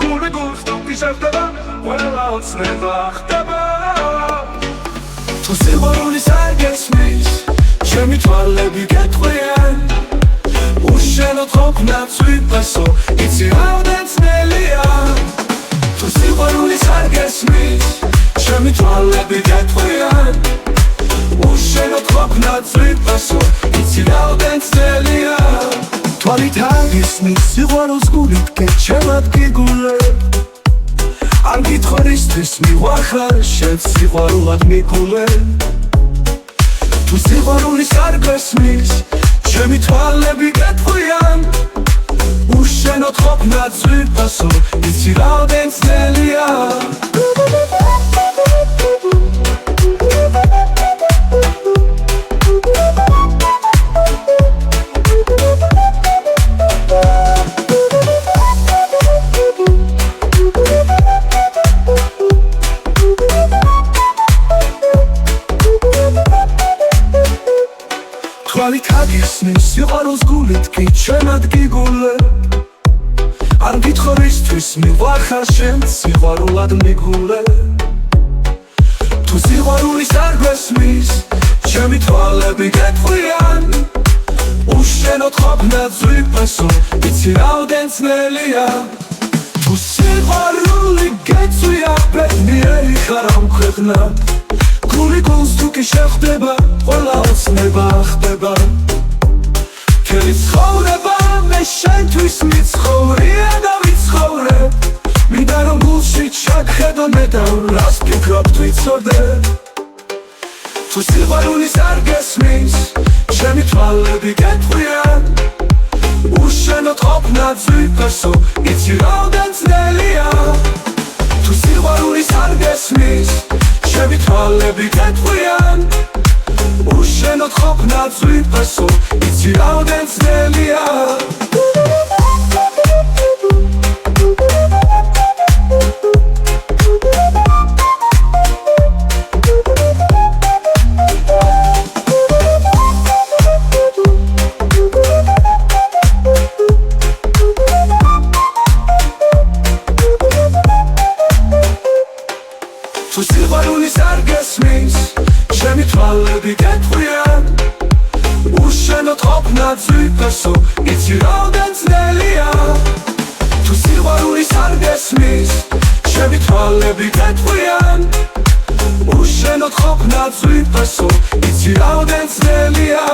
გული გულს თუ გიშევდება ყველა ოცნება ხდება თუ სიყვარულის არ გესმის ჩემი თვალები გეტყვიან უშენოდ ყოფნაც ვიპასო იცი რამდენ ძნელია თუ სიყვარულის არ გესმის ჩემი თვალები გეტყვიან უშენოდ ყოფნაც ვიპასო იცი რამდენ ძნელია თვალით აგისმის სიყვარულს გულით გეჩემად გიგულე არ გითხრისთვის მივახარ შენს სიყვარულად მიგულე თუ სიყვარულის არ გესმის ჩემი თვალები გეტყვიან უშენოდ ყოფნაც ვიპასო იცი რამდენ ძნელია თვალით აგისმის სიყვარულს გულით გიჩვენად გიგულე არ გითხრისთვის მივახარ შენს სიყვარულად მიგულე თუ სიყვარულის არ გესმის ჩემი თვალები გეტყვიან უშენოდ ყოფნაც ვიპასო იცი რამდენ ძნელია თუ სიყვარული გეწვია ბედნიერი ხარ ამ ქვეყნად გული გულს თუ კი შეხვდება ყველა ოცნება ხდება მთელი ცხოვრება მე შენთვის მიცხოვრია და ვიცხოვრე მინდა რომ გულში ჩაგხედო მე და რას ფიქრობ ვიცოდე თუ სიყვარულის არ გესმის ჩემი თვალები გეტყვიან უშენოდ ყოფნაც ვიპასო იცი რამდენ ძნელია თუ სიყვარულის არ გესმის ჩემი თვალები გეტყვიან უშენოდ ყოფნაც ვიპასო იცი რამდენ ძნელია თუ სიყვარულის არ გესმის ჩემი თვალები გეტყვიან უშენოდ ყოფნაც ვიპასო იცი რამდენ ძნელია თუ სიყვარულის არ გესმის ჩემი თვალები გეტყვიან უშენოდ ყოფნაც ვიპასო იცი რამდენ ძნელია